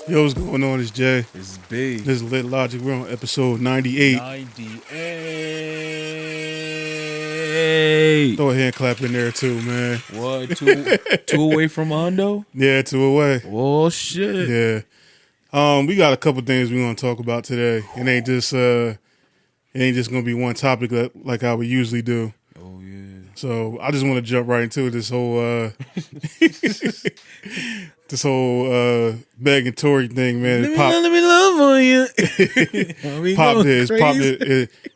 Yo, what's going on? It's Jay. This is big. This is Lit Logic. We're on episode 98. 98. Throw a hand clap in there too, man. What? Two away from Hondo? Yeah, 2 away. Oh shit. Yeah. We got a couple things we want to talk about today. It ain't just gonna be one topic like how we usually do. Oh yeah. So I just want to jump right into this whole Meg and Tory thing, man. Let me love on you.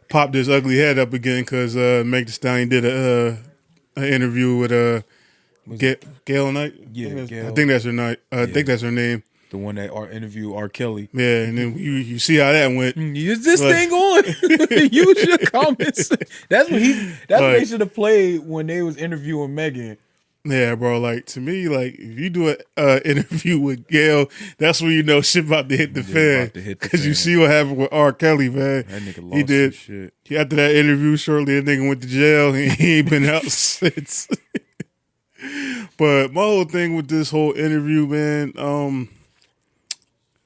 Popped his ugly head up again because Meg Thee Stallion did an interview with Gail Knight. Yeah, Gail. I think that's her night. I think that's her name. The one that interviewed R. Kelly. Yeah, and then you see how that went. Use this thing on. Use your comments. That's what they should have played when they was interviewing Megan. Yeah, bro. Like, to me, like, if you do an interview with Gail, that's when you know shit about to hit the fan. Because you see what happened with R. Kelly, man. That nigga lost his shit. After that interview, shortly, that nigga went to jail. He ain't been out since. But my whole thing with this whole interview, man,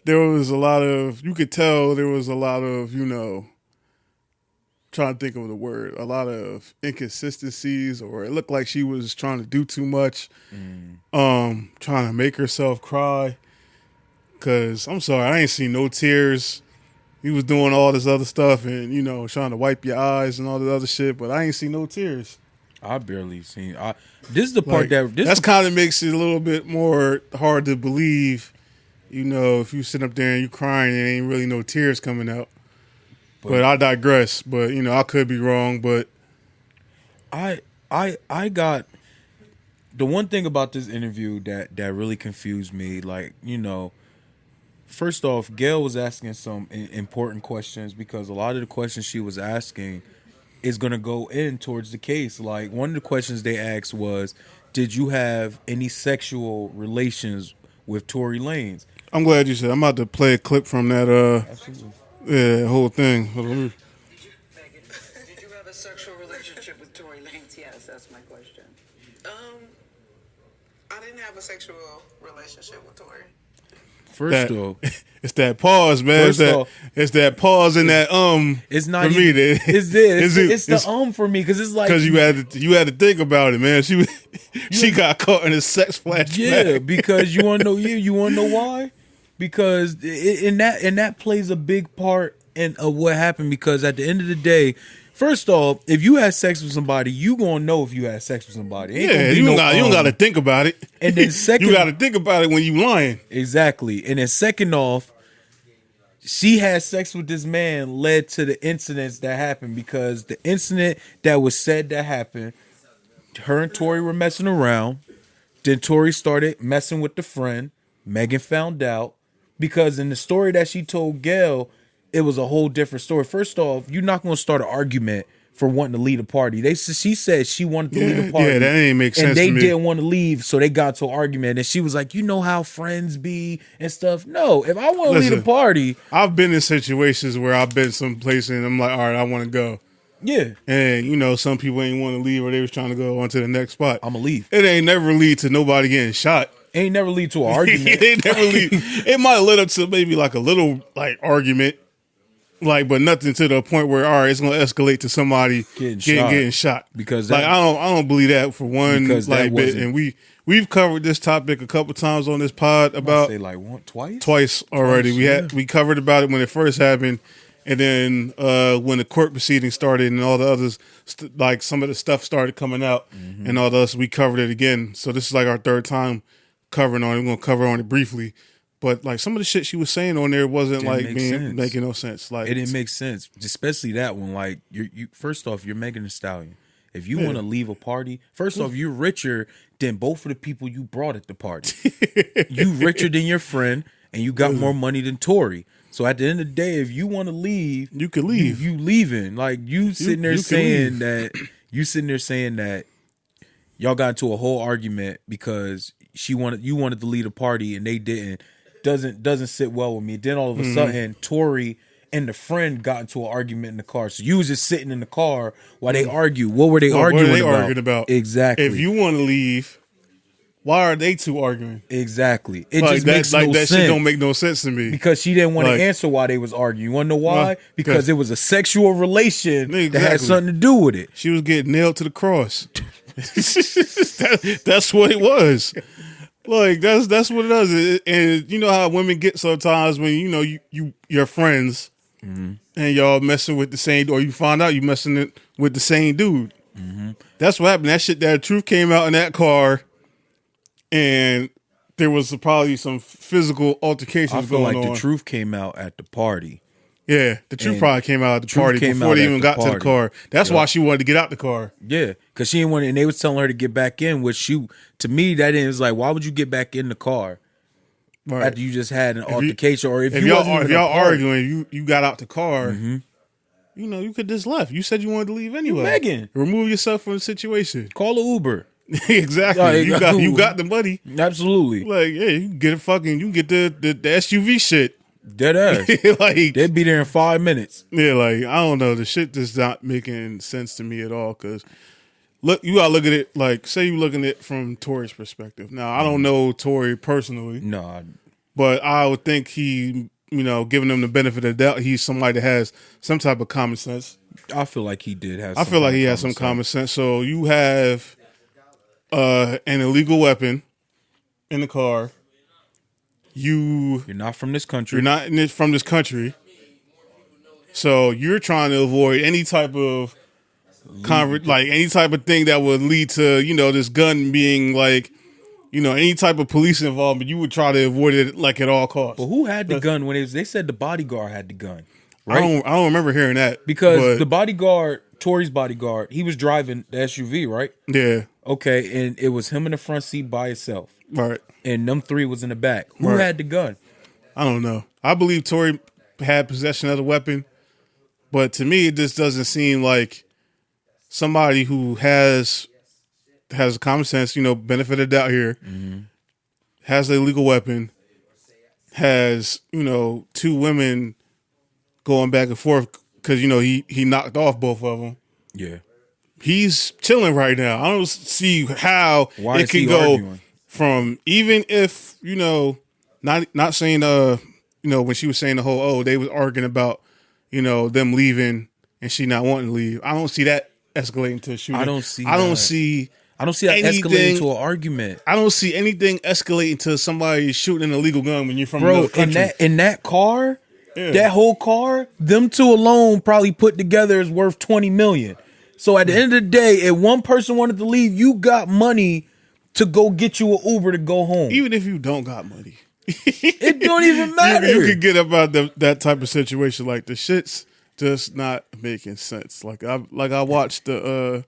there was a lot of, you could tell there was a lot of, trying to think of the word, a lot of inconsistencies, or it looked like she was trying to do too much, trying to make herself cry. Cause I'm sorry, I ain't seen no tears. He was doing all this other stuff and, trying to wipe your eyes and all the other shit, but I ain't seen no tears. I barely seen. This is the part that's kind of makes it a little bit more hard to believe. If you sit up there and you crying and ain't really no tears coming out. But I digress. But I could be wrong. But I got the one thing about this interview that really confused me. Like, first off, Gail was asking some important questions because a lot of the questions she was asking is going to go in towards the case. Like, one of the questions they asked was, "Did you have any sexual relations with Tory Lanez?" I'm glad you said. I'm about to play a clip from that. Absolutely. Yeah, whole thing. Did you have a sexual relationship with Tory Lanez? Yes, that's my question. I didn't have a sexual relationship with Tory. First off, it's that pause, man. It's that pause in that It's not for even, me. It's the for me because it's like because you had to think about it, man. She got caught in a sex flashback. Yeah, because you want to know. You want to know why? Because that plays a big part in what happened. Because at the end of the day, first off, if you had sex with somebody, you gonna know if you had sex with somebody. You don't got to think about it. And then second, you got to think about it when you lying. Exactly. And then second off, she had sex with this man led to the incidents that happened because the incident that was said that happened, her and Tory were messing around. Then Tory started messing with the friend. Megan found out because in the story that she told Gail, it was a whole different story. First off, you're not going to start an argument for wanting to lead a party. She said she wanted to lead a party. Yeah, that ain't make sense. And they to me. didn't want to leave, so they got to an argument. And she was like, "You know how friends be and stuff." No, if I want to lead a party, I've been in situations where I've been someplace and I'm like, all right, I want to go. Yeah. And some people ain't want to leave or they was trying to go on to the next spot. I'ma leave. It ain't never lead to nobody getting shot. Ain't never lead to an argument. It ain't never lead. It might have led up to maybe like a little like argument. Like, but nothing to the point where all right, it's gonna escalate to somebody getting shot. Because I don't believe that for one. Because like bit. And we've covered this topic a couple times on this pod about say like twice already. Twice, We covered about it when it first happened, and then when the court proceedings started and all the others, like some of the stuff started coming out and all the others, we covered it again. So this is like our third time covering on it. We're gonna cover on it briefly. But like some of the shit she was saying on there wasn't making no sense. Like it didn't make sense, especially that one. Like you first off, you're Megan Thee Stallion. If you want to leave a party, first off, you're richer than both of the people you brought at the party. You richer than your friend, and you got more money than Tory. So at the end of the day, if you want to leave, you can leave. You leaving. Like you sitting there saying that y'all got into a whole argument because you wanted to lead a party and they didn't. Doesn't sit well with me. Then all of a sudden, Tory and the friend got into an argument in the car. So you was just sitting in the car while they argue. What were they arguing about? Exactly. If you want to leave, why are they two arguing? Exactly. It Like just that, makes like no that sense. shit don't make no sense to me. Because she didn't want Like- to answer why they was arguing. You want to know why? Well, Because it was a sexual relation that had Exactly. something to do with it. She was getting nailed to the cross. That's what it was. Like that's what it does. And you know how women get sometimes when you know you're friends and y'all messing with the same, or you find out you messing it with the same dude. That's what happened. That truth came out in that car, and there was probably some physical altercations I feel going like on. the truth came out at the party. Yeah, the truth And probably came out at the truth party came before out they at even the got to the party. car. That's Yup. why she wanted to get out the car. Yeah, because she didn't want, and they was telling her to get back in. Which to me, that is like, why would you get back in the car Right. after you just had an you- altercation, or if If you y'all wasn't if even y'all apart? arguing, you got out the car. You know, you could just left. You said you wanted to leave anyway. begging. Remove yourself from the situation. Call an Uber. Exactly. Like, You got the money. Absolutely, Like, yeah, you can get a fucking, you can get the SUV shit. dead ass. Like, They'd be there in 5 minutes. yeah, like I don't know, the shit just not making sense to me at all. Because look, you gotta look at it like, say you looking at it from Tory's perspective. Now, I don't know Tory personally, No, but I would think he, you know, giving him the benefit of the doubt, he's somebody that has some type of common sense. I feel like he did have. I feel like he has some common sense. So you have an illegal weapon in the car. You're You're not from this country. not from this country, so you're trying to avoid any type of like any type of thing that would lead to, you know, this gun being like, you know, any type of police involvement. You would try to avoid it like at all costs. But who had the gun when it was? They said the bodyguard had the gun, I right? don't remember hearing that Because but, the bodyguard, Tory's bodyguard, he was driving the SUV, right? yeah, Okay, and it was him in the front seat by himself, right. and them three was in the back. Who Right. had the gun? I don't know. I believe Tory had possession of the weapon, but to me, it just doesn't seem like somebody who has common sense, you know, benefit of the doubt here, has a legal weapon, has, you know, two women going back and forth because, you know, he knocked off both of them. Yeah. He's chilling right now. I don't see how Why it is can he go arguing? from, even if, you know, not saying you know, when she was saying the whole, they was arguing about, you know, them leaving and she not wanting to leave. I don't see that escalating to a shooting. I don't see I don't that. see I don't see that Anything- escalating to an argument, I don't see anything escalating to somebody shooting an illegal gun when you're from bro. another country. In that car, Yeah. that whole car, them two alone probably put together is worth 20 million. So at the end of the day, if one person wanted to leave, you got money to go get you an Uber to go home. Even if you don't got money, It don't even matter. you can get about that type of situation. Like the shit's just not making sense. Like I watched the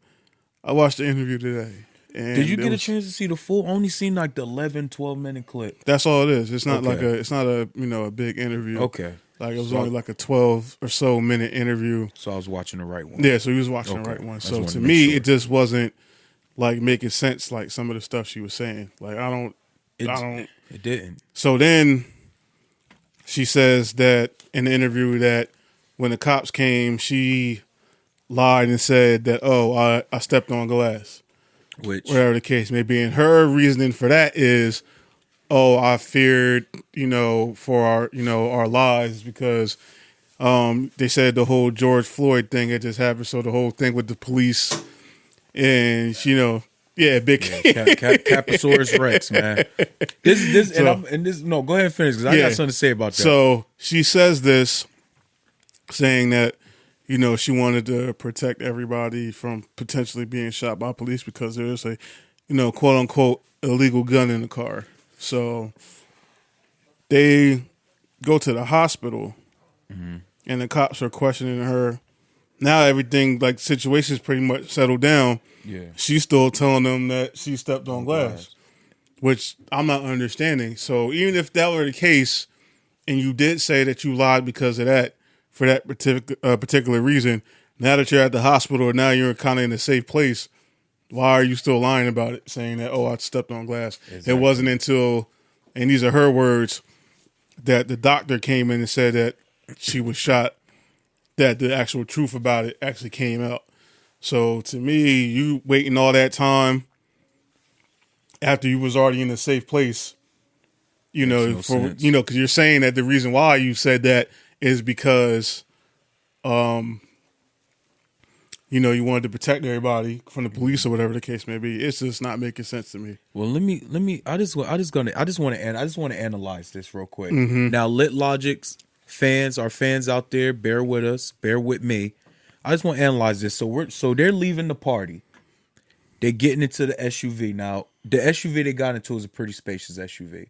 interview today. And Did you get a was- chance to see the full? I only seen like the 11, 12-minute clip. That's all it is. It's not Okay. like it's not a, you know, a big interview. Okay. Like it was So- only like a 12 or so minute interview. So I was watching the right one. Yeah, so he was watching the Okay. right one. I just So wanted to to make me, sure. it just wasn't like making sense. Like some of the stuff she was saying. Like I don't. It didn't. So then she says that in the interview that when the cops came, she lied and said that, I stepped on glass. Which Whatever the case may be. And her reasoning for that is, I feared, you know, for our lives because they said the whole George Floyd thing had just happened. So the whole thing with the police and, you know, big. Caposaurus Rex, man. This no, go ahead and finish because I got something to say about that. So she says this, saying that, you know, she wanted to protect everybody from potentially being shot by police because there is a, you know, quote unquote illegal gun in the car. So they go to the hospital and the cops are questioning her. Now everything, like, situation's pretty much settled down. Yeah. She's still telling them that she stepped on glass, which I'm not understanding. So even if that were the case, and you did say that you lied because of that, for that particular reason, now that you're at the hospital, now you're kind of in a safe place, why are you still lying about it, saying that, I stepped on glass? Exactly. It wasn't until, and these are her words, that the doctor came in and said that she was shot, that the actual truth about it actually came out. So to me, you waiting all that time after you was already in a safe place. You know, Makes no sense. because you're saying that the reason why you said that is because, you wanted to protect everybody from the police or whatever the case may be. It's just not making sense to me. Well, let me. I just want to analyze this real quick. Now, Lit Logic's fans, our fans out there, bear with us, bear with me. I just want to analyze this. So they're leaving the party. They're getting into the SUV. Now, the SUV they got into is a pretty spacious SUV.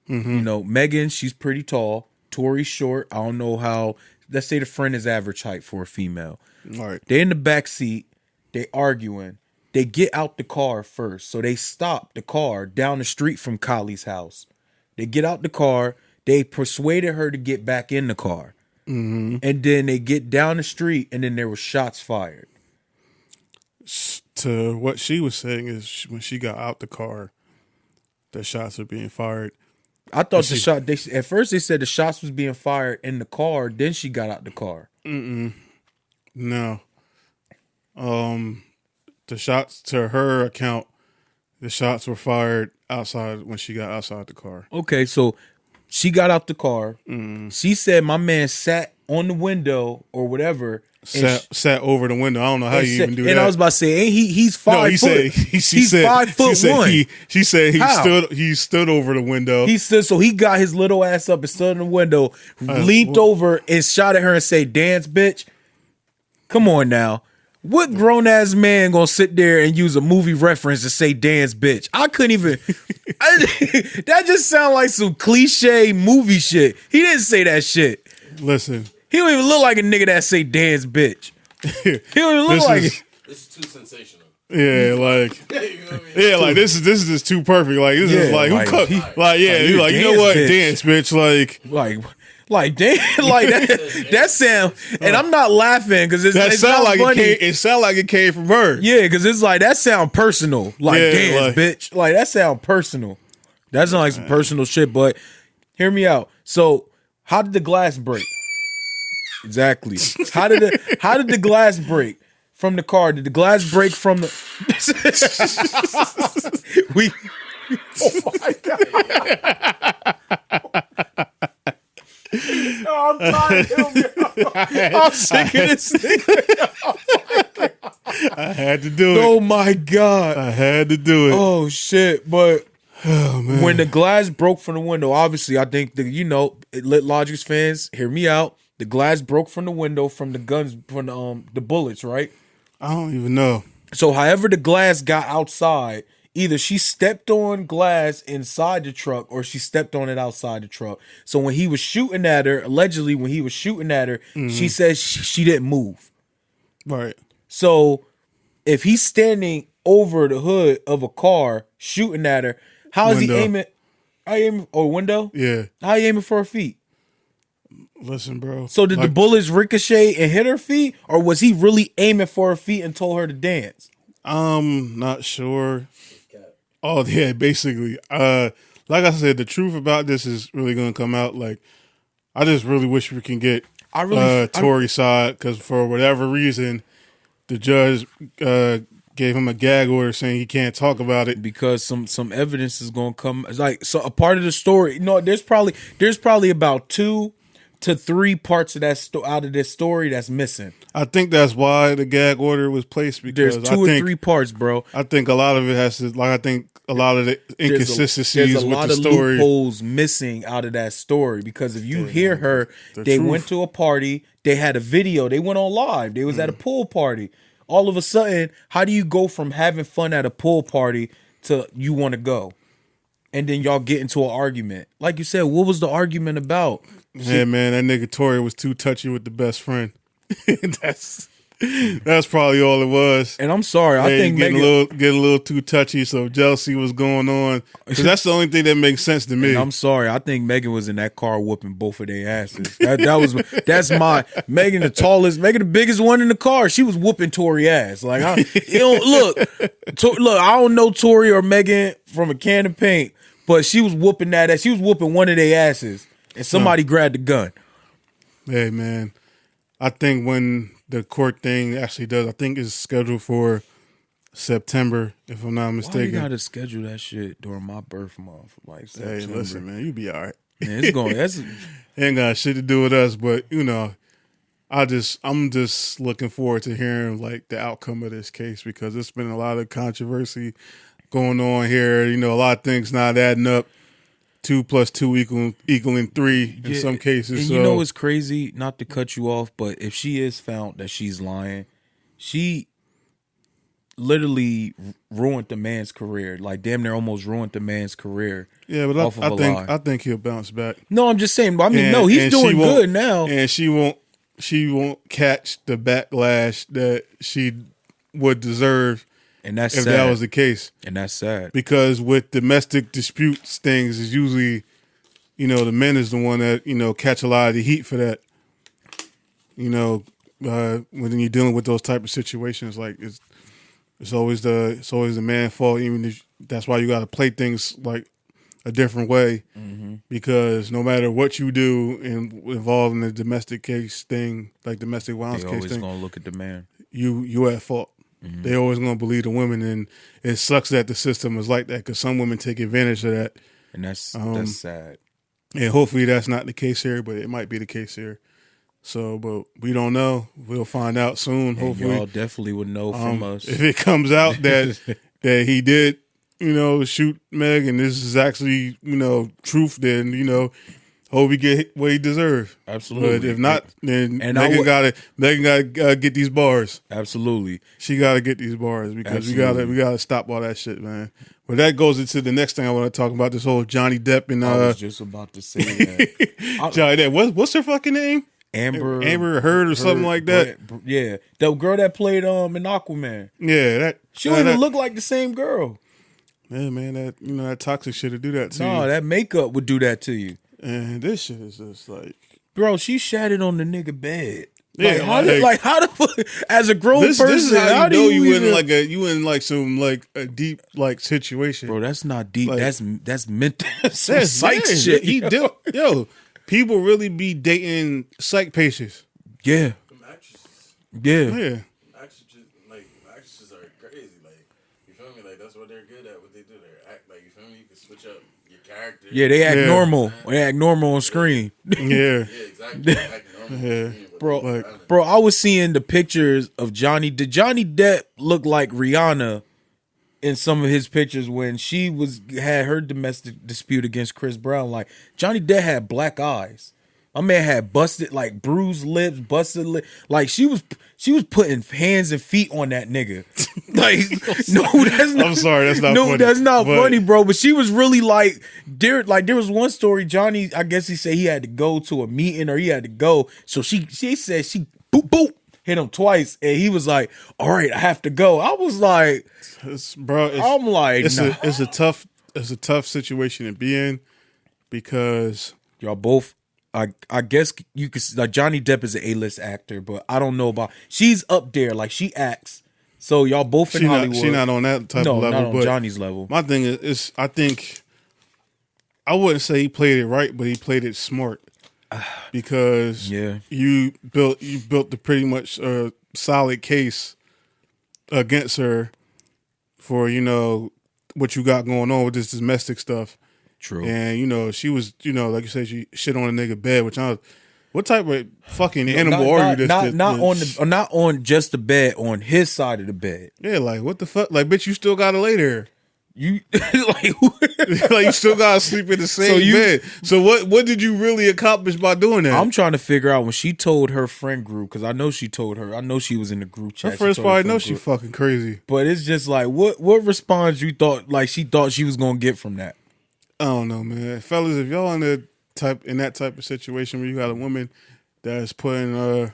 Megan, she's pretty tall. Tori's short. I don't know how. Let's say the friend is average height for a female. All right. They're in the back seat. They arguing. They get out the car first. So they stop the car down the street from Kylie's house. They get out the car. They persuaded her to get back in the car. And then they get down the street, and then there were shots fired. To what she was saying is when she got out the car, the shots were being fired. I thought at first they said the shots was being fired in the car. Then she got out the car. No. The shots, to her account, the shots were fired outside when she got outside the car. Okay, so she got out the car. She said my man sat on the window or whatever. Sat over the window. I don't know how you even do that. And I was about to say, ain't he's 5 No, foot. He's 5'1". She said he stood over the window. He stood, so he got his little ass up and stood in the window, leaned over and shot at her and say, "Dance, bitch." Come on now. What grown ass man gonna sit there and use a movie reference to say "dance, bitch"? I couldn't even. That just sound like some cliche movie shit. He didn't say that shit. Listen. He don't even look like a nigga that say "dance, bitch." He don't even look like it. This is too sensational. Yeah, like You know what I mean? yeah, like this is just too perfect. Like this is like like, who cut? he- He's like, you know dance, what, bitch. dance, bitch. Like damn, like that sound. And I'm not laughing because it's That it's sound not like funny. it sound like it came from her. Yeah, because it's like that sound personal. Like Yeah, dance, like- bitch. Like that sound personal. That sound like some personal shit. But hear me out. So how did the glass break? Exactly. How did the glass break from the car? Did the glass break from the? Oh my god! Oh, I'm tired of him. I'm sick of this thing. I had to do it. Oh my god! I had to do it. Oh shit! But Oh man. when the glass broke from the window, obviously, I think Lit Logic's fans, hear me out. The glass broke from the window from the guns, from the bullets, right? I don't even know. So, however, the glass got outside, either she stepped on glass inside the truck or she stepped on it outside the truck. So when he was shooting at her, allegedly, when he was shooting at her, she says she didn't move. Right. So if he's standing over the hood of a car shooting at her, how is he Window. aiming? How you aiming? Or window? Yeah. How you aiming for her feet? Listen, bro. So did the bullets ricochet and hit her feet, or was he really aiming for her feet and told her to dance? I'm not sure. Oh yeah, basically. Like I said, the truth about this is really gonna come out. Like, I just really wish we can get Tory's side, because for whatever reason, the judge gave him a gag order saying he can't talk about it. Because some evidence is gonna come. It's like, so a part of the story. There's probably about 2 to 3 parts of that out of this story that's missing. I think that's why the gag order was placed, because There's 2 or 3 parts, bro. I think a lot of it has to, like, I think a lot of the inconsistencies there's a with lot the of story. loopholes missing out of that story, because if you hear her, they truth. went to a party, they had a video, they went on live, they was at a pool party. All of a sudden, how do you go from having fun at a pool party to you want to go? And then y'all get into an argument. Like you said, what was the argument about? Yeah, man, that nigga Tory was too touchy with the best friend. That's probably all it was. And I'm sorry, I think getting Megan. a little too touchy, so jealousy was going on. 'Cause that's the only thing that makes sense to me. And I'm sorry, I think Megan was in that car whooping both of their asses. That's my Megan, the biggest one in the car. She was whooping Tory ass. Like, I don't know Tory or Megan from a can of paint, but she was whooping that ass. She was whooping one of their asses, and somebody grabbed the gun. Hey, man, I think when the court thing actually does, I think it's scheduled for September, if I'm not Why you mistaken. gotta schedule that shit during my birth month? Like Hey, September. listen, man, you be all right. Man, it's going. That's Ain't got shit to do with us, but you know, I'm just looking forward to hearing like the outcome of this case because it's been a lot of controversy going on here. You know, a lot of things not adding up. 2 + 2 equaling 3 in some cases. And so, you know what's crazy? Not to cut you off, but if she is found that she's lying, she literally ruined the man's career. Like damn near almost ruined the man's career. yeah, but off of a lie. I think he'll bounce back. No, I'm just saying. I mean, no, And he's she doing won't- good now. and she won't catch the backlash that she would deserve And that's if sad. that was the case. And that's sad. Because with domestic disputes things is usually, you know, the men is the one that, you know, catch a lot of the heat for that. You know, when you're dealing with those type of situations, like it's always the man's fault. Even if, that's why you got to play things like a different way, because no matter what you do involved in the domestic case thing, like domestic violence They case always thing, gonna look at the man. you at fault. They always gonna believe the women, and it sucks that the system is like that because some women take advantage of that, And that's sad. and hopefully that's not the case here, but it might be the case here. So, but we don't know. We'll find out soon. And Hopefully, y'all definitely would know from us. if it comes out that that he did, you know, shoot Meg, and this is actually, you know, truth, then, you know, hope he get what he deserves. Absolutely. But if not, then And I Megan gotta get these bars. Absolutely. She gotta get these bars because Absolutely. we gotta stop all that shit, man. But that goes into the next thing I want to talk about. This whole Johnny Depp and I was just about to say that. Johnny Depp. What's her fucking name? Amber Heard or something like that. Yeah. The girl that played in Aquaman. Yeah, that She don't even look like the same girl. Yeah, man, that, you know, that toxic shit to do that to No, you. that makeup would do that to you. And this shit is just like, Bro, she shattered on the nigga bed. Yeah, How the fuck, as a grown this person, is how you do know you even- in like some like a deep like situation. Bro, that's not deep. Like- that's mental. Some That's psych yeah, shit. He did, yo, people really be dating psych patients. Yeah. Them actresses. Yeah. Yeah. Actresses are crazy. Like, you feel me? Like, that's what they're good at. What they do, they act like, you feel me? You can switch up your character. Yeah, they act Yeah. normal. They act normal on screen. Yeah. Yeah, exactly. They act normal. Yeah. Bro, Like- bro, I was seeing the pictures of Johnny. Did Johnny Depp look like Rihanna in some of his pictures when she had her domestic dispute against Chris Brown? Like Johnny Depp had black eyes. My man had busted, like bruised lips, busted lip. Like she was putting hands and feet on that nigga. Like no, that's not. I'm sorry, that's not no, funny, that's not but- funny, bro. But she was really like there was one story. Johnny, I guess he said he had to go to a meeting or he had to go. So she said she boop hit him twice, and he was like, "All right, I have to go." I was like, I'm like, it's nah. a tough situation to be in because Y'all both. I guess you could like Johnny Depp is an A-list actor, but I don't know about she's up there. Like she acts. So y'all both in Hollywood. she not on that type no, of level. not on but Johnny's level. my thing is I think I wouldn't say he played it right, but he played it smart because Yeah. you built the pretty much solid case against her for, you know, what you got going on with this domestic stuff. True. And, you know, she was, you know, like you said, she shit on a nigga bed, which what type of fucking animal are you? Not on just the bed, on his side of the bed. Yeah, like what the fuck? Like, bitch, you still gotta lay there. You like Like you still gotta sleep in the same bed. So what did you really accomplish by doing that? I'm trying to figure out when she told her friend group, because I know she told her. I know she was in the group chat. Her friends told her probably friend know she group. fucking crazy. But it's just like what response you thought like she thought she was gonna get from that? I don't know, man. Fellas, if y'all in that type of situation where you got a woman that's putting her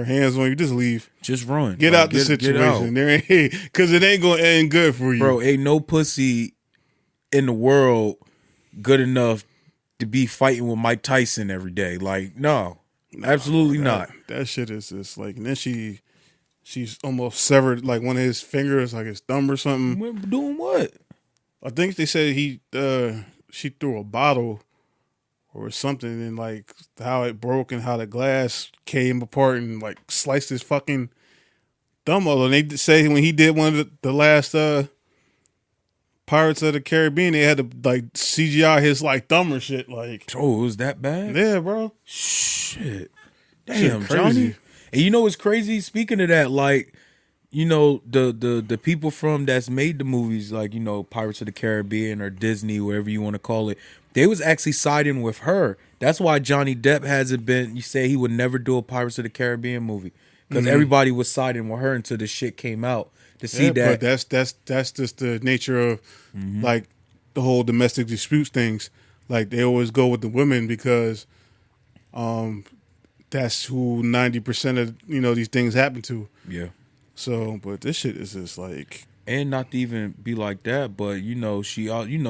hands on you, just leave. Just run. Get Like, out the get situation. out. There ain't because it ain't gonna end good for you. Bro, ain't no pussy in the world good enough to be fighting with Mike Tyson every day. Like, no, absolutely not. That shit is just like, and then she's almost severed like one of his fingers, like his thumb or something. We're doing what? I think they said she threw a bottle or something, and like how it broke and how the glass came apart and like sliced his fucking dumb. Although they say when he did one of the last Pirates of the Caribbean, they had to like CGI his like thumb or shit. Like, Oh, it was that bad? yeah, bro. Shit. Shit Damn, crazy. Johnny. And you know what's crazy? Speaking of that, like, you know, the people from that's made the movies, like, you know, Pirates of the Caribbean or Disney, whatever you want to call it, they was actually siding with her. That's why Johnny Depp hasn't been, you say he would never do a Pirates of the Caribbean movie. Because everybody was siding with her until the shit came out. To see Yeah, that. but that's just the nature of like the whole domestic disputes things. Like they always go with the women because that's who 90% of these things happen to. Yeah. So, but this shit is just like, And not to even be like that, but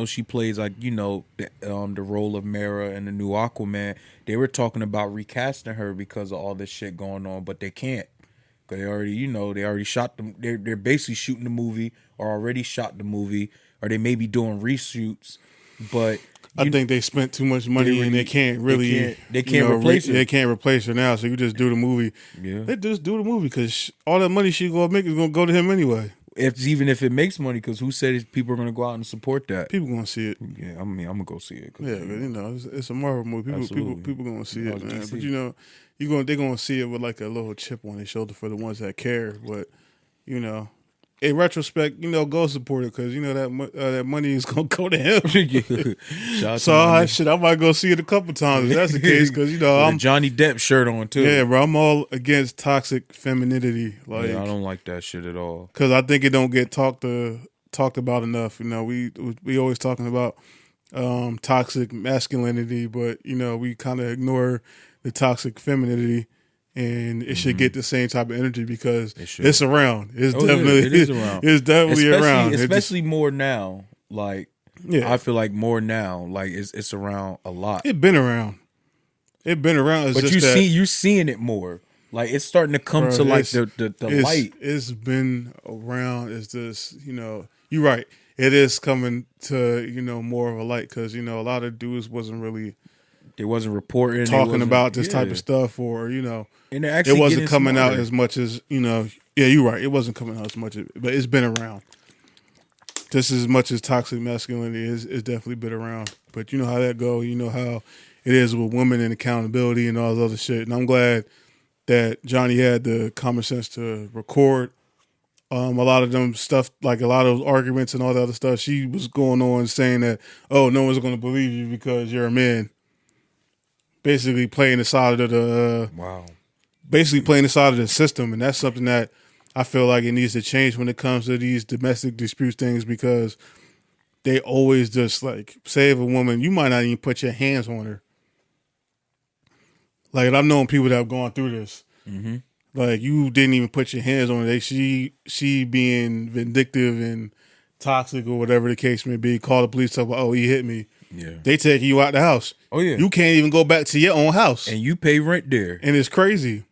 she plays like the role of Mera in the new Aquaman. They were talking about recasting her because of all this shit going on, but they can't. Cause they already shot them. They're basically shooting the movie or already shot the movie, or they may be doing reshoots. But I think they spent too much money and they can't really they can't replace her. They can't replace her now. So you just do the movie. Yeah. They just do the movie because all that money she gonna make is gonna go to him anyway. Even if it makes money, because who said people are gonna go out and support that? People gonna see it. Yeah, I mean, I'm gonna go see it. Yeah, it's a Marvel movie. People gonna see it, man. DC. But they're gonna see it with like a little chip on their shoulder for the ones that care. But in retrospect, go support it because that money is gonna go to him. Shout out to So my I might go see it a couple times if that's the case because with a I'm Johnny Depp shirt on too. yeah, bro. I'm all against toxic femininity, like Yeah, I don't like that shit at all. because I think it don't get talked about enough. We always talking about toxic masculinity, but we kind of ignore the toxic femininity, and it should get the same type of energy because should. it's around. It's Oh, yeah, definitely it is around. It's definitely around. Especially more now. Like, Yeah. I feel like more now. Like it's around a lot. It been around. It's But just you're seeing it more. Like it's starting to come Bro, to like it's- the light. It's been around. It's just you're right. It is coming to more of a light because a lot of dudes wasn't really They wasn't reporting, talking about this type of stuff, or and they're actually it wasn't getting coming out smarter. as much as Yeah, you're right. It wasn't coming out as much, but it's been around. Just as much as toxic masculinity is definitely been around. But you know how that go. You know how it is with women and accountability and all this other shit. And I'm glad that Johnny had the common sense to record a lot of them stuff, like a lot of those arguments and all the other stuff. She was going on saying that, oh, no one's going to believe you because you're a man. Basically playing the side of Wow. the system, and that's something that I feel like it needs to change when it comes to these domestic disputes things because they always just like say if a woman, you might not even put your hands on her. Like I've known people that have gone through this. Mm-hmm. Like you didn't even put your hands on her. She being vindictive and toxic or whatever the case may be. Call the police, talk about, oh, he hit me. Yeah. They take you out the house. Oh yeah. You can't even go back to your own house, And you pay rent there. and it's crazy.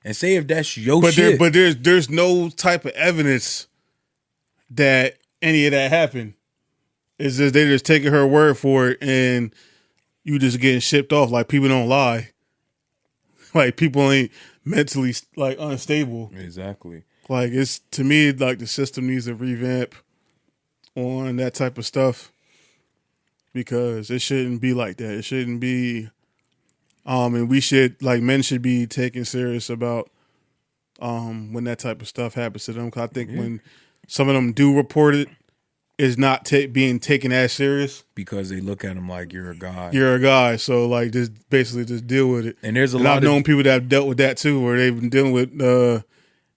And say if that's your But shit. there's no type of evidence that any of that happened. It's just they just taking her word for it, and you just getting shipped off. Like people don't lie. Like people ain't mentally like unstable. Exactly. Like it's to me like the system needs a revamp on that type of stuff because it shouldn't be like that. It shouldn't be. And we should men should be taken serious about when that type of stuff happens to them. 'Cause I think when some of them do report it, it's not being taken as serious. Because they look at him like you're a guy. You're a guy, so like just basically just deal with it. And there's a And lot I've of known people that have dealt with that too, where they've been dealing with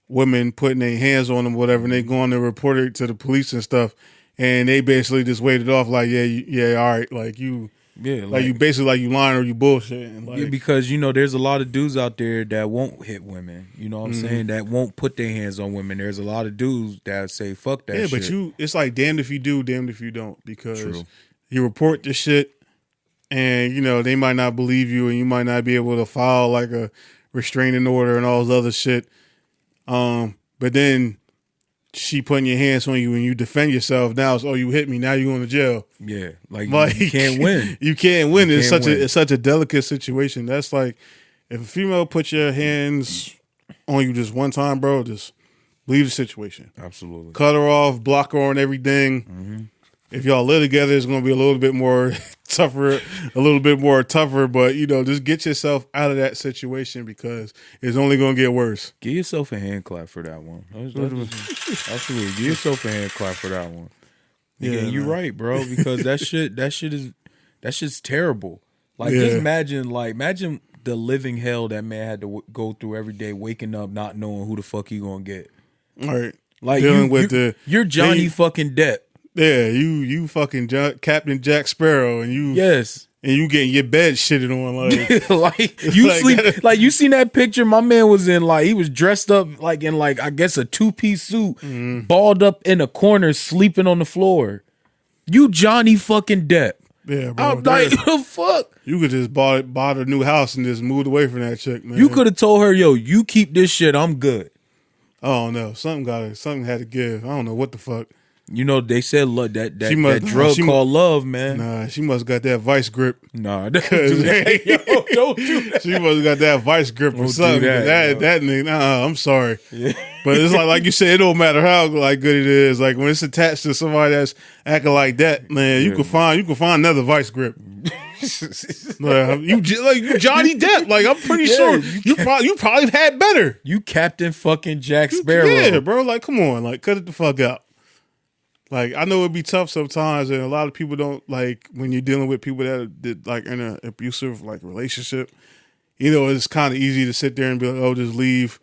women putting their hands on them, whatever, and they go on and report it to the police and stuff, and they basically just wait it off, like yeah, all right, like you. Yeah, Like you basically like you lying or you bullshitting. Like, yeah, because there's a lot of dudes out there that won't hit women. You know what I'm saying? That won't put their hands on women. There's a lot of dudes that say fuck that yeah, shit. but it's like damned if you do, damned if you don't, because True. you report this shit, and they might not believe you, and you might not be able to file like a restraining order and all this other shit. But then she putting your hands on you and you defend yourself. Now it's you hit me. Now you're going to jail. Yeah, like Like you can't win. You can't win. It's can't win. it's such a delicate situation. That's like if a female put your hands on you just one time, bro, just Leave the situation. Absolutely. Cut her off, block her on everything. If y'all live together, it's going to be a little bit more tougher, but, you know, just get yourself out of that situation because it's only going to get worse. Give yourself a hand clap for that one. Absolutely. Give yourself a hand clap for that one. Yeah, you're right, bro, because that's terrible. Like, just imagine the living hell that man had to go through every day, waking up not knowing who the fuck he going to get. All right. Like, you're Johnny fucking Depp. Yeah, you fucking Captain Jack Sparrow, and you getting your bed shitted on, like like you like sleep that. like you seen that picture. My man was in like he was dressed up like in like I guess a 2-piece suit, balled up in a corner, sleeping on the floor. You Johnny fucking Depp. Yeah, bro. I'm like, the fuck. You could just bought a new house and just moved away from that chick, man. You could have told her, yo, you keep this shit. I'm good. I don't know. Something had to give. I don't know what the fuck. You know, they said that must- drug she called love, man. Nah, she must got that vice grip. Nah, don't do that. Yo, don't do that. She must got that vice grip or Don't do something. that, That nigga, I'm sorry. Yeah. But it's like you said, it don't matter how like good it is. Like when it's attached to somebody that's acting like that, man, you can find another vice grip. you Johnny Depp. Like I'm pretty sure you probably had better. You Captain fucking Jack Sparrow. Yeah, bro. Like come on, like cut it the fuck out. Like I know it'd be tough sometimes, and a lot of people don't like when you're dealing with people that like in an abusive like relationship. You know, it's kind of easy to sit there and be like, "Oh, just leave,"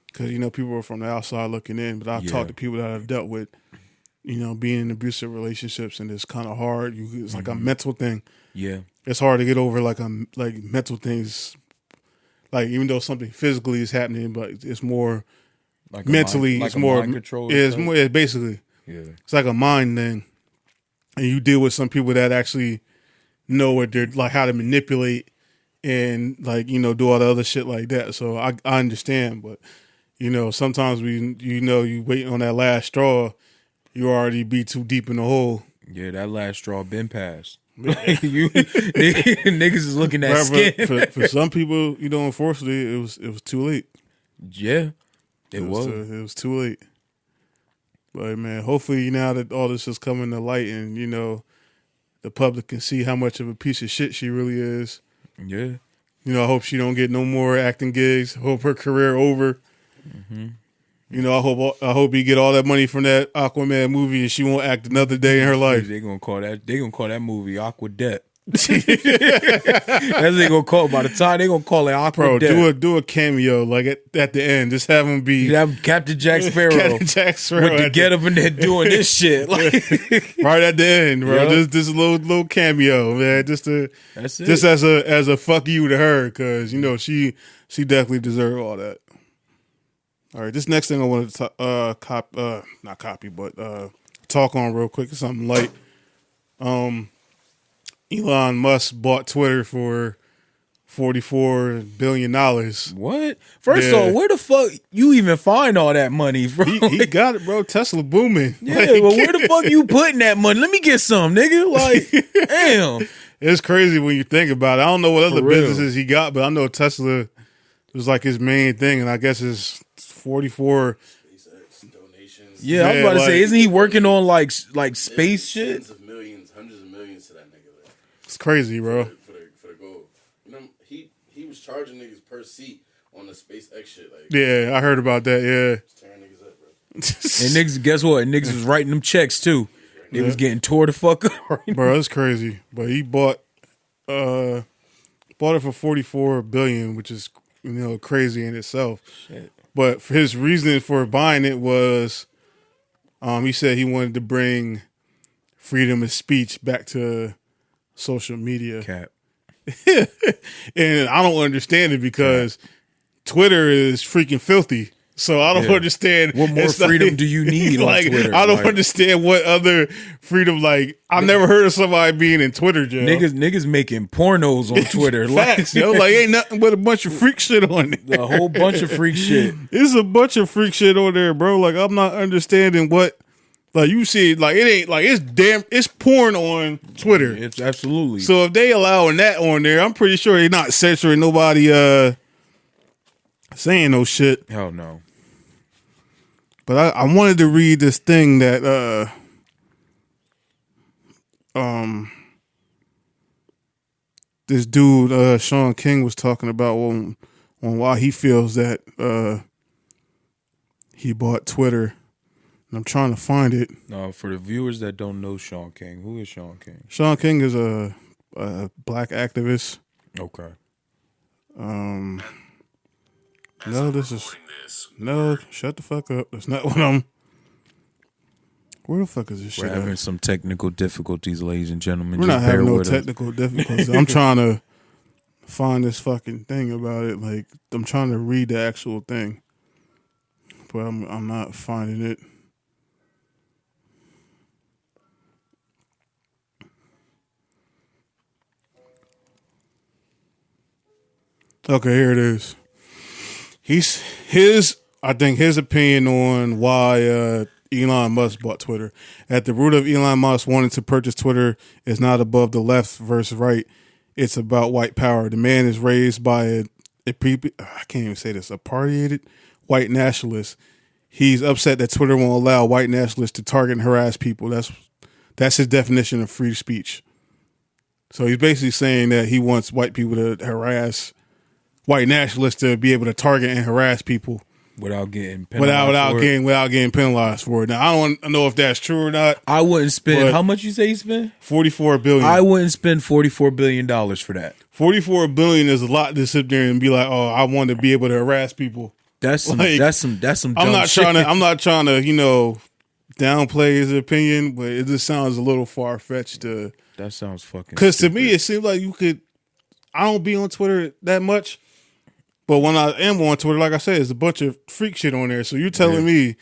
because you know people are from the outside looking in. But I've talked to people that I've dealt with, you know, being in abusive relationships, and it's kind of hard. It's like a mental thing. Yeah. It's hard to get over like mental things. Like even though something physically is happening, but it's more Like mentally. Mind, it's more. mind control. It's more. Yeah, basically. Yeah. It's like a mind thing, and you deal with some people that actually know what they're like, how to manipulate, and like you know do all the other shit like that. So I understand, but you know sometimes you waiting on that last straw, you already be too deep in the hole. Yeah, that last straw been passed. Niggas is looking at skin. For some people, you know, unfortunately, it was too late. Yeah, it was. It was too late. But man, hopefully now that all this is coming to light and you know the public can see how much of a piece of shit she really is. Yeah. You know, I hope she don't get no more acting gigs. Hope her career over. Mm-hmm. You know, I hope he get all that money from that Aquaman movie and she won't act another day in her life. They gonna call that movie Aqua Debt. That's what they gonna call it. By the time they gonna call it Aqua Debt. Do a cameo like at the end. Just have him be Captain Jack Sparrow. Captain Jack Sparrow with the get up in there doing this shit. Like right at the end, bro. Yep. Just a little cameo, man. That's it. Just as a fuck you to her, because you know she definitely deserved all that. All right, this next thing I wanted to talk on real quick is something light. Elon Musk bought Twitter for $44 billion. What? First of all, where the fuck you even find all that money from? He got it, bro. Tesla booming. Yeah, but where the fuck you putting that money? Let me get some, nigga. Like, damn. It's crazy when you think about it. I don't know what other For real. businesses he got, but I know Tesla was like his main thing, and I guess it's 44. SpaceX donations. Yeah, I was about to say, isn't he working on like space shit? Tens of millions, hundreds of millions to that nigga. Like, It's crazy, bro. for the goal. You know, he was charging niggas per seat on the SpaceX shit. Like, Yeah, I heard about that. Yeah. tearing niggas up, bro. And niggas, guess what? Niggas was writing them checks too. They was getting tore the fuck up. Bro, it's crazy. But he bought it for $44 billion, which is crazy in itself. Shit. But for his reason for buying it was, he said he wanted to bring freedom of speech back to social media. Cap. And I don't understand it because Twitter is freaking filthy. So I don't understand. What more It's like- freedom do you need on like, Twitter? I don't Like, understand what other freedom. Like I've never heard of somebody being in Twitter jail. Niggas making pornos on Twitter. Facts, yo. Like ain't nothing but a bunch of freak shit on there. A whole bunch of freak shit. There's a bunch of freak shit on there, bro. Like I'm not understanding what. Like you see, like it ain't like it's porn on Twitter. It's absolutely. So if they allowing that on there, I'm pretty sure they're not censoring nobody saying no shit. Hell no. But I wanted to read this thing that this dude Sean King was talking about on why he feels that he bought Twitter. And I'm trying to find it. For the viewers that don't know Sean King, who is Sean King? Sean King is a black activist. Okay. No, shut the fuck up. That's not what I'm. Where the fuck is this We're shit having at? some technical difficulties, ladies and gentlemen. We're Just not having bear no with us. technical difficulties. I'm trying to find this fucking thing about it. Like, I'm trying to read the actual thing, but I'm not finding it. Okay, here it is. I think his opinion on why Elon Musk bought Twitter. At the root of Elon Musk wanting to purchase Twitter is not above the left versus right. It's about white power. The man is raised by I can't even say this, a party white nationalist. He's upset that Twitter won't allow white nationalists to target and harass people. That's his definition of free speech. So he's basically saying that he wants white people to harass white nationalists to be able to target and harass people Without getting penalized without getting penalized for it. Now I don't know if that's true or not. I wouldn't spend. But- How much you say you spend? $44 billion. I wouldn't spend $44 billion for that. $44 billion is a lot to sit there and be like, oh, I want to be able to harass people. That's some. Like, that's some. Dumb I'm not shit. trying to downplay his opinion, but it just sounds a little far fetched to. That sounds fucking. Because to stupid. me, it seems like you could. I don't be on Twitter that much, but when I am on Twitter, like I said, there's a bunch of freak shit on there. So you're telling me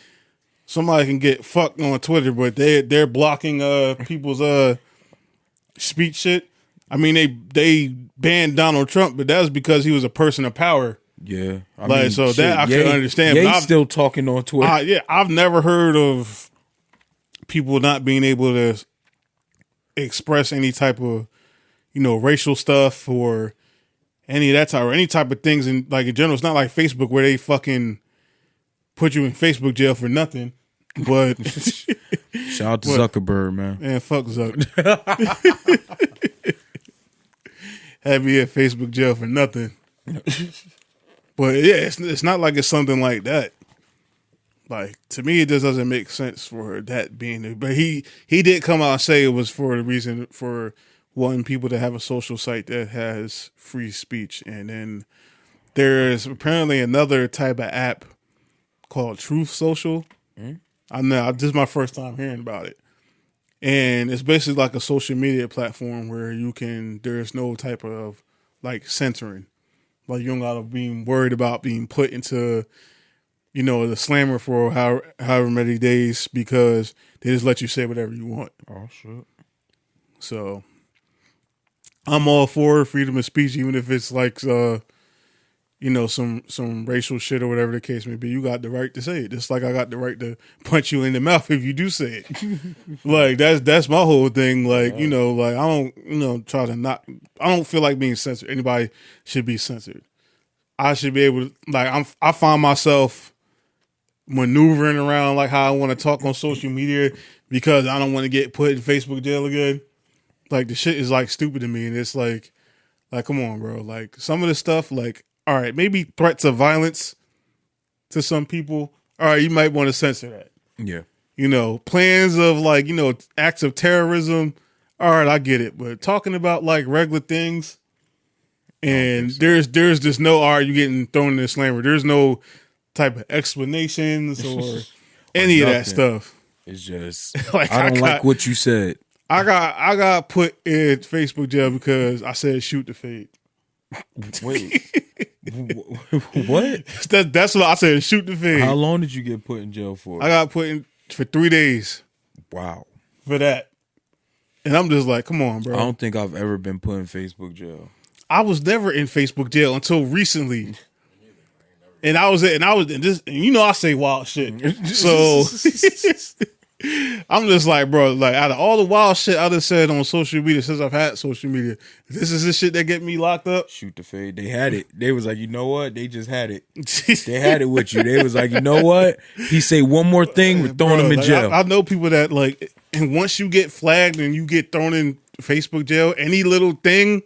somebody can get fucked on Twitter, but they're blocking people's speech shit. I mean, they banned Donald Trump, but that was because he was a person of power. Yeah, That I can understand. Ye But still talking on Twitter. I've never heard of people not being able to express any type of, racial stuff or any of that type or any type of things in general. It's not like Facebook where they fucking put you in Facebook jail for nothing. But Shout out to Zuckerberg, man. man, fuck Zuck. Had me at Facebook jail for nothing. But yeah, it's not like it's something like that. Like, to me, it just doesn't make sense for that being there. But he did come out and say it was for the reason for wanting people to have a social site that has free speech. And then there's apparently another type of app called Truth Social. I know, this is my first time hearing about it. And it's basically like a social media platform where there's no type of censoring. Like, you don't gotta be worried about being put into, the slammer for however many days because they just let you say whatever you want. Oh shit. So I'm all for freedom of speech, even if it's some racial shit or whatever the case may be. You got the right to say it. Just like I got the right to punch you in the mouth if you do say it. That's my whole thing. I don't try to not. I don't feel like being censored. Anybody should be censored. I should be able to I find myself maneuvering around how I want to talk on social media because I don't want to get put in Facebook jail again. The shit is stupid to me, and it's come on, bro. Some of the stuff, all right, maybe threats of violence to some people. All right, you might want to censor that. Yeah. Plans of acts of terrorism. All right, I get it. But talking about regular things, and there's just no, all right, you getting thrown in the slammer. There's no type of explanations or any of that stuff. It's just I don't like what you said. I got put in Facebook jail because I said shoot the fade. Wait. What? That's what I said. Shoot the fade. How long did you get put in jail for? I got put in for 3 days Wow. for that, and I'm just come on, bro. I don't think I've ever been put in Facebook jail. I was never in Facebook jail until recently, and I say wild shit. So I'm just like, bro, like out of all the wild shit I done said on social media since I've had social media, this is the shit that get me locked up. Shoot the fade. They had it. They was like, you know what? They just had it. They had it with you. They was like, you know what? He say one more thing, we're throwing Bro, him in like, jail. I know people that like, and once you get flagged and you get thrown in Facebook jail, any little thing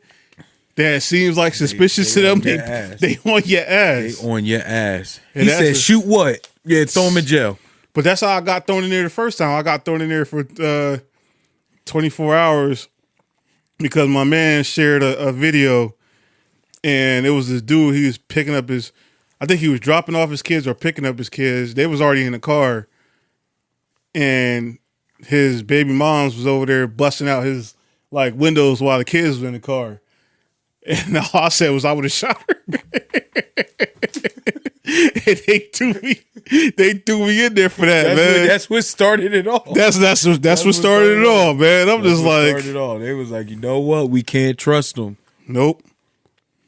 that seems like suspicious they to them, on your ass. they on your ass. They on your ass. And He that's said, a- shoot what? Yeah, throw him in jail. But that's how I got thrown in there the first time. I got thrown in there for 24 hours because my man shared a video, and it was this dude. He was picking up his, I think he was dropping off his kids or picking up his kids. They was already in the car, and his baby moms was over there busting out his like windows while the kids was in the car. And all I said was I would have shot her. And they threw me in there for that, man. That's what started it all. That's what started it all, man. I'm just like, started it all. They was like, you know what? We can't trust them. nope,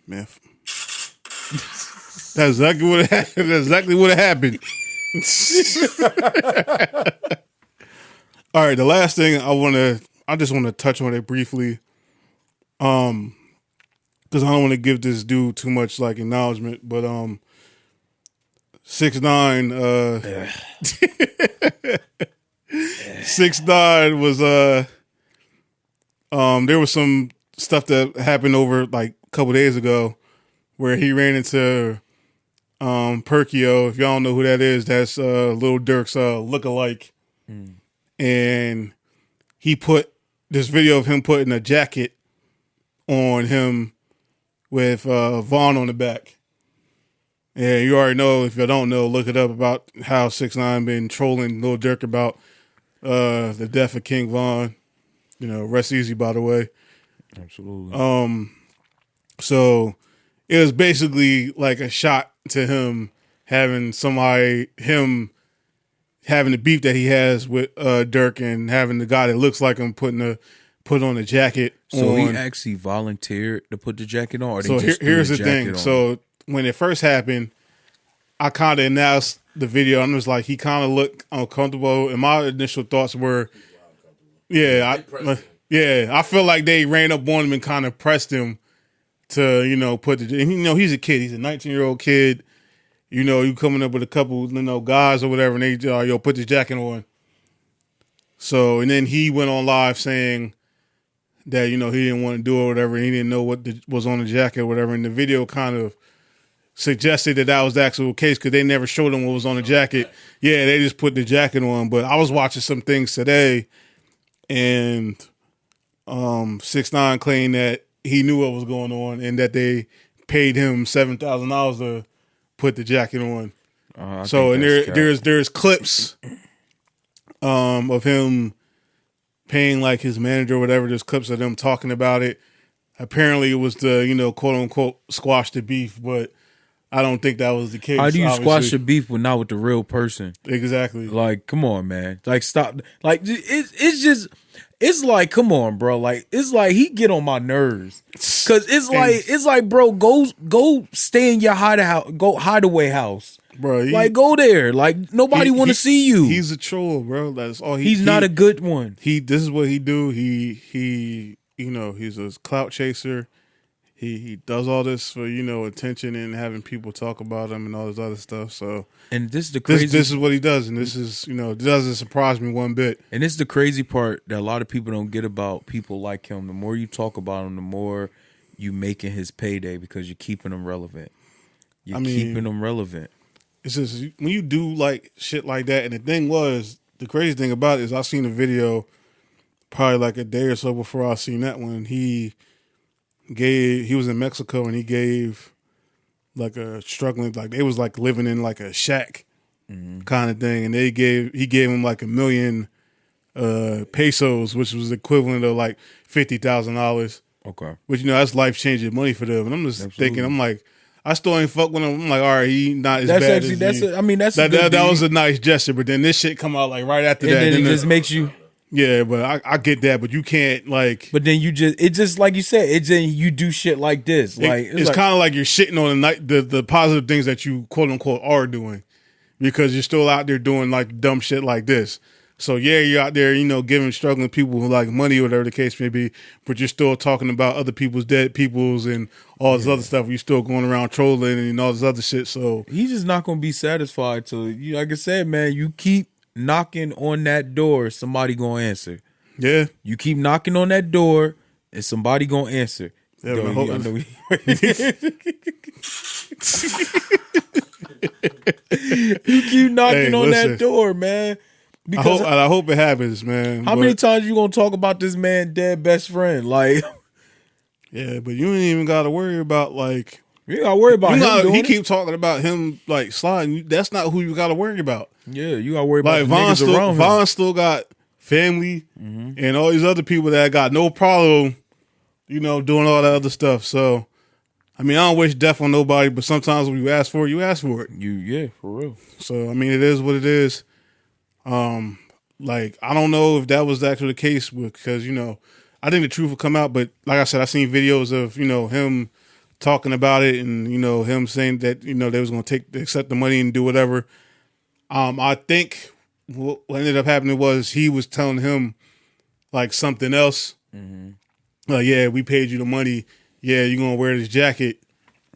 man. That's exactly what happened. That's exactly what happened. All right, the last thing I just want to touch on it briefly, because I don't want to give this dude too much like acknowledgement, but 6ix9ine, 6ix9ine was there was some stuff that happened over like a couple days ago where he ran into Perkio. If y'all don't know who that is, that's Lil Durk's lookalike, and he put this video of him putting a jacket on him with Vaughn on the back. Yeah, you already know. If you don't know, look it up about how 6ix9ine been trolling Lil Durk about the death of King Von. You know, rest easy, by the way. Absolutely. So it was basically like a shot to him having him having the beef that he has with Durk and having the guy that looks like him put on the jacket. So on. he actually volunteered to put the jacket on? Or they So just threw here's the jacket thing. on? So when it first happened, I kind of announced the video. I'm just like, he kind of looked uncomfortable, and my initial thoughts were, I feel like they ran up on him and kind of pressed him to, put the, and he's a kid. He's a 19-year-old kid. You coming up with a couple, guys or whatever, and they, put this jacket on. So, and then he went on live saying that, he didn't want to do it or whatever. And he didn't know what was on the jacket or whatever. And the video kind of suggested that was the actual case because they never showed him what was on the jacket. Yeah, they just put the jacket on. But I was watching some things today, and 6ix9ine claimed that he knew what was going on and that they paid him $7,000 to put the jacket on. So, and there's clips of him paying like his manager or whatever. There's clips of them talking about it. Apparently, it was to quote unquote squash the beef, but I don't think that was the case. How do you obviously. squash your beef when not with the real person? Exactly. Like, come on, man. Like, stop. Like, it's like, come on, bro. Like, it's like he get on my nerves. Cause it's like, bro, go stay in your hideaway house. Bro, Go there. Like, nobody want to see you. He's a troll, bro. That's all He's not a good one. This is what he do. He he's a clout chaser. He does all this for, attention and having people talk about him and all this other stuff. So, and this is the crazy. This is what he does, and this is, it doesn't surprise me one bit. And this is the crazy part that a lot of people don't get about people like him. The more you talk about him, the more you making his payday because you're keeping him relevant. Keeping him relevant. It's just when you do like shit like that, and the thing was, the crazy thing about it is I seen a video probably like a day or so before I seen that one. He was in Mexico and he gave like a struggling, like they was like living in like a shack kind of thing, and he gave him like 1 million pesos, which was equivalent of like $50,000. Okay, which that's life changing money for them. And I'm just thinking, I'm like, I still ain't fuck with him. I'm like, all right, he not as bad as that was a nice gesture, but then this shit come out like right after that. And then it just makes you. Yeah, but I get that, but you can't like. But then it just like you said, you do shit like this. Like it's kind of like you're shitting on the positive things that you quote unquote are doing, because you're still out there doing like dumb shit like this. So yeah, you're out there, giving struggling people like money or whatever the case may be, but you're still talking about other people's dead peoples and all this other stuff. You're still going around trolling and all this other shit. So He's just not gonna be satisfied till you, like I said, man. You keep knocking on that door, somebody gonna answer. yeah, You keep knocking on that door, and somebody gonna answer. Yeah, Yo, man, hold I on. know you keep knocking Hey, on listen. that door, man. Because I hope it happens, man. how many times you gonna talk about this man dead best friend? Like, Yeah, but you ain't even got to worry about like. you gotta worry about him doing He it. keep talking about him like sliding. That's not who you got to worry about. Yeah, you gotta worry about Like the niggas around him. Von still got family and all these other people that got no problem, doing all that other stuff. So, I mean, I don't wish death on nobody, but sometimes when you ask for it, you ask for it. Yeah, for real. So, I mean, it is what it is. Like, I don't know if that was actually the case because, I think the truth will come out. But like I said, I seen videos of, him talking about it and, him saying that, they was going to accept the money and do whatever. I think what ended up happening was he was telling him like something else. Like, yeah, we paid you the money. Yeah, you're going to wear this jacket,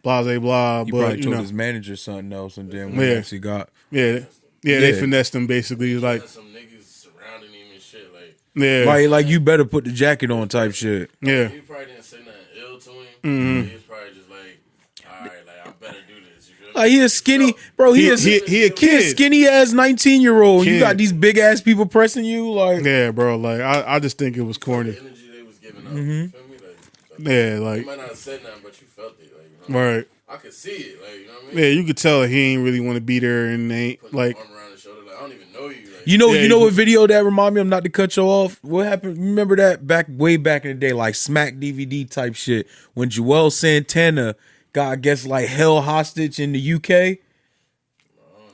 blah, blah, blah. He But, probably told his manager something else, and then when Yeah. he actually got they Yeah. finessed him basically. Like, Some niggas surrounding him and shit. Like, yeah, like you better put the jacket on type shit. yeah. he probably didn't say nothing ill to him. He was probably just like, all right, like, I better do this. You feel me? Like he a skinny, bro. He a He a kid. skinny ass 19-year-old. You Kid. got these big ass people pressing you. Like, Yeah, bro. Like, I just think it was corny. The energy they was giving up. You feel me? Like, Yeah, you like, might not have said nothing, but you felt it. Like, you know? right. I could see it. Like, you know what I mean? Yeah, you could tell he ain't really want to be there and they ain't Putting like. his arm around his shoulder. Like, I don't even know you. Like, you know Yeah, what video that remind me of? Not to cut you off. What happened? Remember that way back in the day, like Smack DVD type shit, when Joel Santana got, I guess, like held hostage in the UK.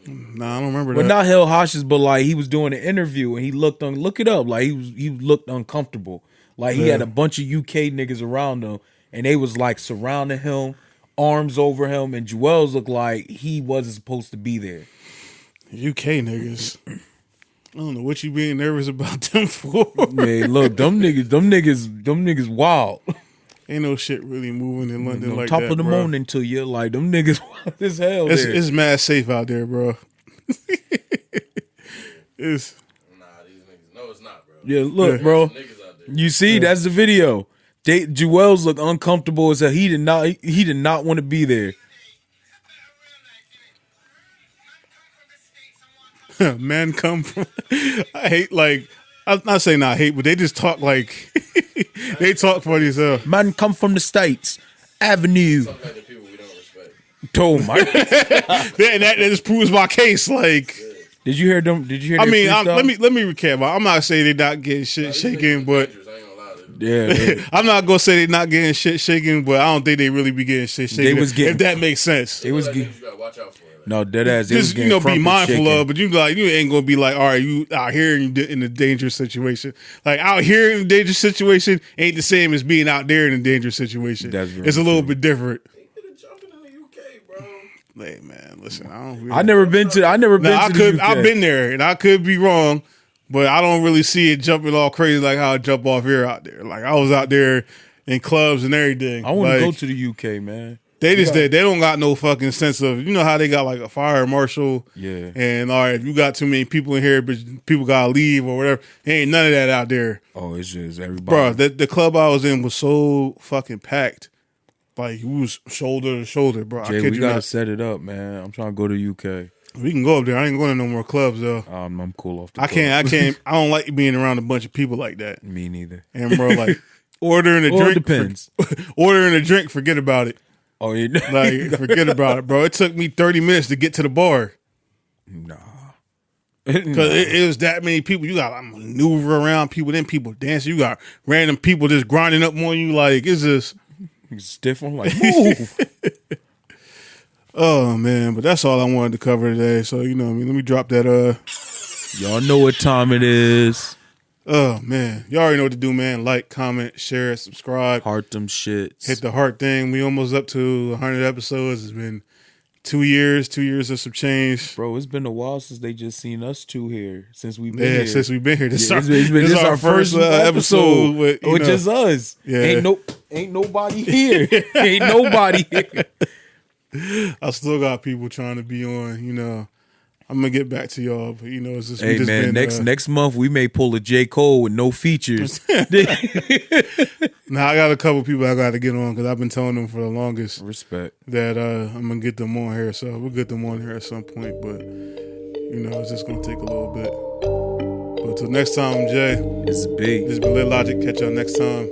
Nah, I don't remember Well, that. not held hostage, but like he was doing an interview and he looked look it up. Like he looked uncomfortable. Like he had a bunch of UK niggas around him and they was like surrounding him, arms over him, and Joel's looked like he wasn't supposed to be there. UK niggas. I don't know what you being nervous about them for. Man, look, them niggas wild. Ain't no shit really moving in London On like top that, of the bro. morning to you, like them niggas wild as hell. It's, there. it's mad safe out there, bro. It's nah, these niggas. No, it's not, bro. Yeah, look, bro. Niggas out there. You see, that's the video. Joel's look uncomfortable as hell. He did not want to be there. man come from. I hate like. I'm not saying I hate, but they just talk like they talk for themselves. Man come from the States. Avenue. Something like the people we don't respect. Told my. That just proves my case. Like, Did you hear them? Did you hear? I their mean, freestyle? let me recap. I'm not saying they not getting shit shaken, but Dangerous, I ain't gonna lie to you. Yeah, I'm not gonna say they not getting shit shaken. But I don't think they really be getting shit shaken. They was getting- if that makes sense. it was Like, good. niggas you gotta watch out for. Like, No, dead ass. They was Just getting be crumpet mindful shaking. of, but you ain't gonna be like, all right, you out here and you in a dangerous situation. Like out here in a dangerous situation ain't the same as being out there in a dangerous situation. That's very it's a little bit different. they could have jumped in the UK, bro. Hey man, listen, I don't. Really, I never been to. I never been Now, to the UK. I've been there, and I could be wrong, but I don't really see it jumping all crazy like how I jump off here out there. Like I was out there in clubs and everything. I want to Like, go to the UK, man. They don't got no fucking sense of, how they got like a fire marshal. Yeah. And all right, if you got too many people in here, but people gotta leave or whatever. Ain't none of that out there. Oh, it's just everybody. Bro, the club I was in was so fucking packed. Like we was shoulder to shoulder, bro. I Jay, kid we you gotta not. set it up, man. I'm trying to go to UK. We can go up there. I ain't going to no more clubs though. I'm cool off the. I can't. I don't like being around a bunch of people like that. Me neither. And bro, like ordering a Well, it drink. depends. Ordering a drink, forget about it. Oh, yeah. Like forget about it, bro. It took me 30 minutes to get to the bar. Nah. Because it was that many people. You got to maneuver around people, then people dancing. You got random people just grinding up on you. Like, it's just, Stiff. I'm like, move. oh, man. But that's all I wanted to cover today. So, let me drop that. Y'all know what time it is. Oh, man. You already know what to do, man. Like, comment, share, subscribe. Heart them shits. Hit the heart thing. We almost up to 100 episodes. It's been 2 years, 2 years of some change. Bro, it's been a while since they just seen us two here. Since we've been Yeah, here. since we've been here, this Yeah, is our first episode, with, which is us. Yeah. Ain't nobody here. Ain't nobody here. I still got people trying to be on. I'm gonna get back to y'all, but it's just Hey man, next month we may pull a J. Cole with no features. Now I got a couple people I got to get on because I've been telling them for the longest Respect. that I'm gonna get them on here. So we'll get them on here at some point, but it's just gonna take a little bit. But till next time, Jay. This is big. This has been Lit Logic. Catch y'all next time.